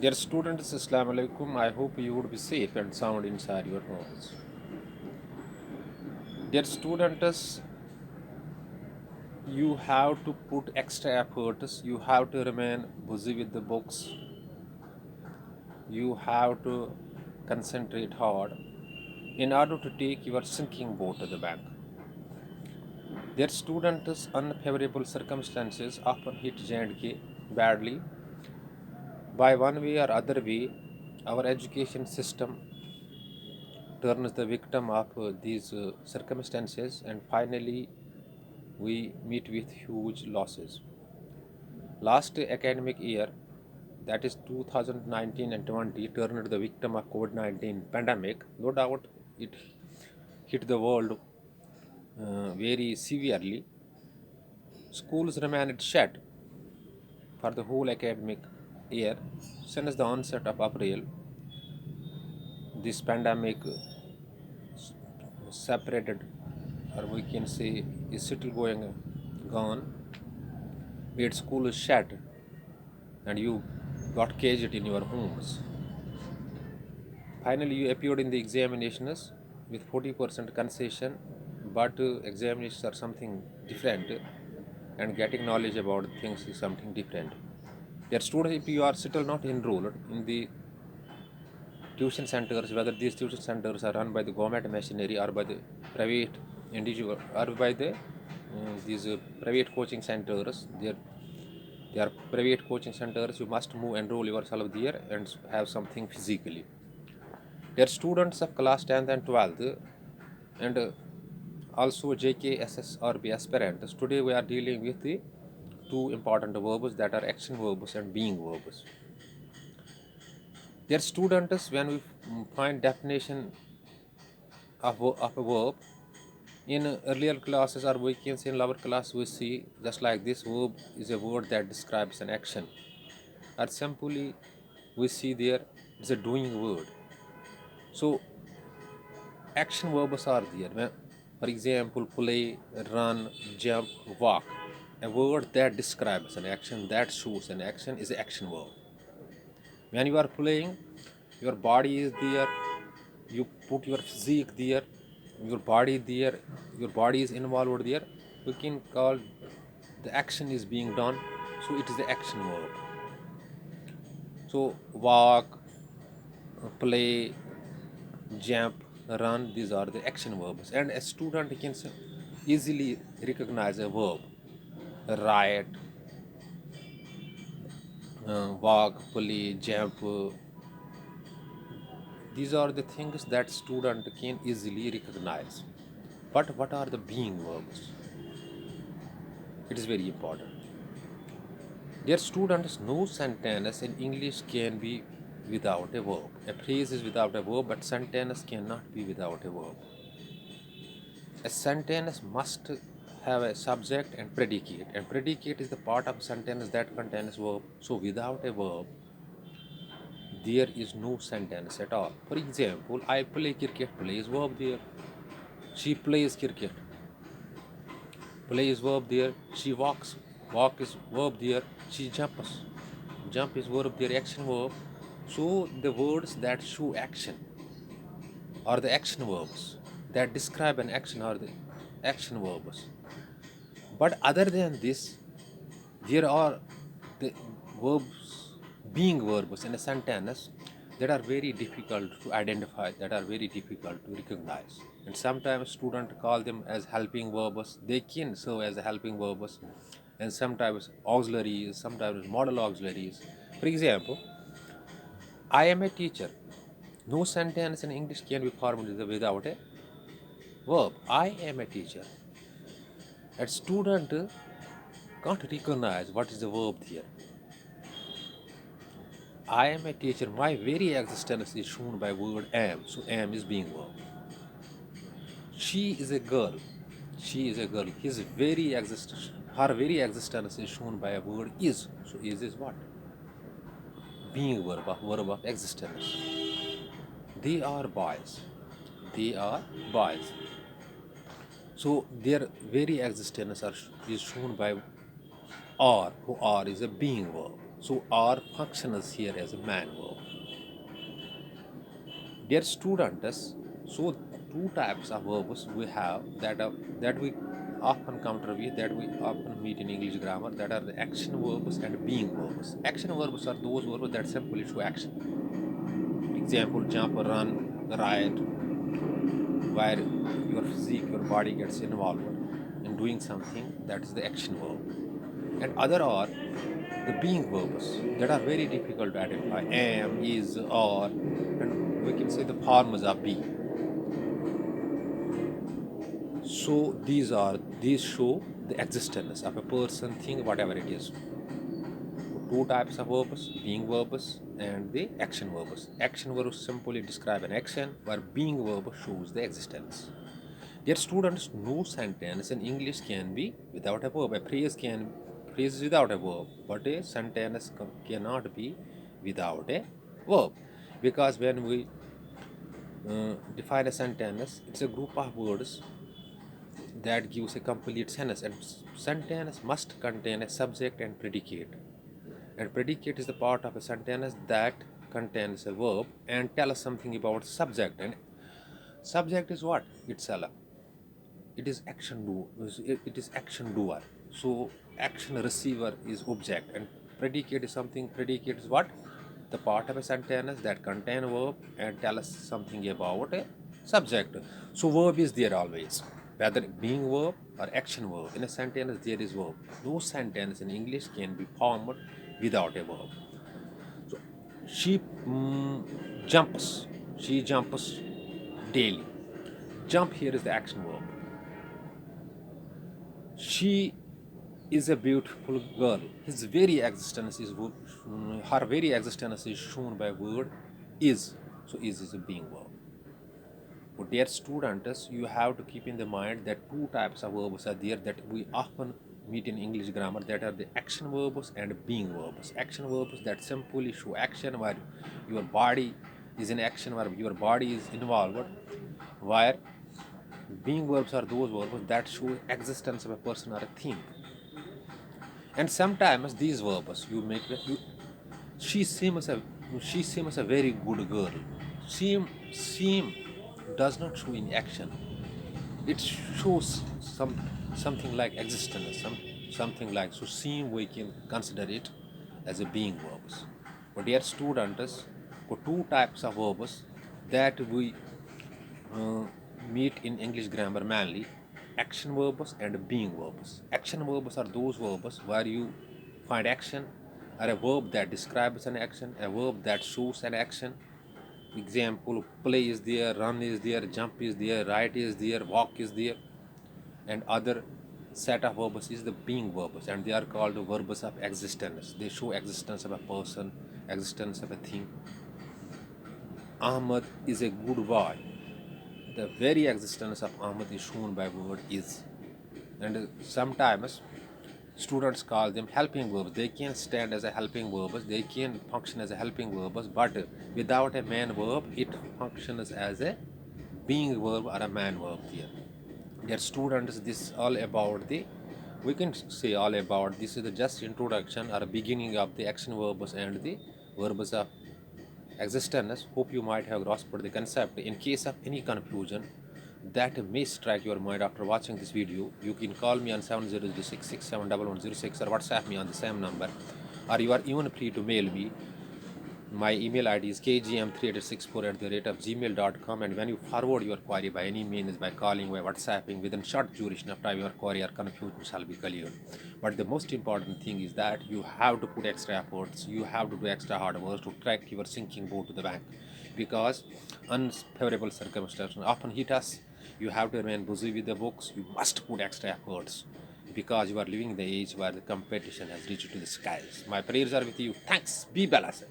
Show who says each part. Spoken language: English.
Speaker 1: Dear students, Assalamu alaikum. I hope you would be safe and sound inside your homes. Dear students, you have to put extra efforts. You have to remain busy with the books. You have to concentrate hard in order to take your sinking boat to the bank. Dear students, unfavorable circumstances often hit J&K badly. By one way or other way, our education system turns the victim of these circumstances, and finally we meet with huge losses. Last academic year, that is 2019 and 20, turned the victim of COVID-19 pandemic. No doubt it hit the world very severely. Schools remained shut for the whole academic year. Since the onset of April, this pandemic separated, or we can say is still going gone, made school shut, and you got caged in your homes. Finally, you appeared in the examinations with 40% concession, but examinations are something different, and getting knowledge about things is something different. Dear students, if you are still not enrolled in the tuition centers, whether these tuition centers are run by the government machinery or by the private individual or by the these private coaching centers, they are private coaching centers. You must move enroll yourself there and have something physically. They are students of class 10th and 12th and also JKSS or B aspirants. Today we are dealing with the two important verbs, that are action verbs and being verbs. They are students. When we find definition of a verb in earlier classes, or we can say in lower class, we see just like this: verb is a word that describes an action, or simply we see there it's a doing word. So action verbs are there. For example, play, run, jump, walk. A word that describes an action, that shows an action, is an action verb. When you are playing, your body is there, you put your physique there, your body there, your body is involved there. We can call the action is being done, so it is the action verb. So walk, play, jump, run, these are the action verbs. And a student can easily recognize a verb. Write, walk, play, jump. These are the things that student can easily recognize. But what are the being verbs? It is very important. Dear students, no sentence in English can be without a verb. A phrase is without a verb, but sentence cannot be without a verb. A sentence must have a subject and predicate is the part of a sentence that contains verb. So without a verb, there is no sentence at all. For example, I play cricket, play is verb there. She plays cricket, play is verb there. She walks, walk is verb there. She jumps, jump is verb there, action verb. So the words that show action are the action verbs, that describe an action are the action verbs. But other than this, there are the verbs, being verbs in a sentence, that are very difficult to identify, that are very difficult to recognize. And sometimes students call them as helping verbs. They can serve as helping verbs, and sometimes auxiliaries, sometimes model auxiliaries. For example, I am a teacher. No sentence in English can be formed without a verb. I am a teacher. A student can't recognize what is the verb here. I am a teacher. My very existence is shown by word am. So am is being verb. She is a girl. She is a girl. His very existence, her very existence is shown by a word is. So is what? Being verb of existence. They are boys. They are boys. So their very existence is shown by are, who are is a being verb. So R functions here as a man verb. Dear students, so two types of verbs we have that we often counter with, that we often meet in English grammar, that are the action verbs and being verbs. Action verbs are those verbs that simply show action. Example: jump, run, ride, where your physique, your body gets involved in doing something, that is the action verb. And other are the being verbs that are very difficult to identify: am, is, are, and we can say the forms of be. So these show the existence of a person, thing, whatever it is. Two types of verbs: being verbs and the action verbs. Action verbs simply describe an action, while being verb shows the existence. Dear students, no sentence in English can be without a verb. A phrase is without a verb, but a sentence cannot be without a verb, because when we define a sentence, it's a group of words that gives a complete sentence, and sentence must contain a subject and predicate. And predicate is the part of a sentence that contains a verb and tell us something about subject. And subject is what itself? It is action do. It is action doer. So action receiver is object, and predicate is something. Predicate is what? The part of a sentence that contain a verb and tell us something about a subject. So verb is there always, whether being verb or action verb. In a sentence there is verb. No sentence in English can be formed without a verb. So she jumps. She jumps daily. Jump here is the action verb. She is a beautiful girl. His very existence is her very existence is shown by word is. So is a being verb. But dear students, you have to keep in the mind that two types of verbs are there that we often meet in English grammar, that are the action verbs and being verbs. Action verbs that simply show action, where your body is in action, where your body is involved, where being verbs are those verbs that show existence of a person or a thing. And sometimes these verbs you make she seems a she seems a very good girl. Seem does not show in action. It shows something like existence, something like, so seem we can consider it as a being verbs. But dear students, for two types of verbs that we uh, meet in English grammar mainly: action verbs and being verbs. Action verbs are those verbs where you find action, or a verb that describes an action, a verb that shows an action. Example: play is there, run is there, jump is there, write is there, walk is there. And other set of verbs is the being verbs, and they are called verbs of existence. They show existence of a person, existence of a thing. Ahmad is a good boy. The very existence of Ahmad is shown by word is. And sometimes students call them helping verbs. They can stand as a helping verbs, they can function as a helping verbs, but without a man verb, it functions as a being verb or a man verb here. Dear students, this is all about the, we can say all about, this is the just introduction or beginning of the action verbs and the verbs of existence. Hope you might have grasped the concept. In case of any confusion that may strike your mind after watching this video, you can call me on 7006671106 or WhatsApp me on the same number, or you are even free to mail me. My email ID is kgm3864@gmail.com, and when you forward your query by any means, by calling, by WhatsApping, within short duration of time, your query or confusion shall be cleared. But the most important thing is that you have to put extra efforts, you have to do extra hard work to track your sinking boat to the bank, because unfavorable circumstances often hit us. You have to remain busy with the books, you must put extra efforts, because you are living in the age where the competition has reached to the skies. My prayers are with you. Thanks. Be balanced.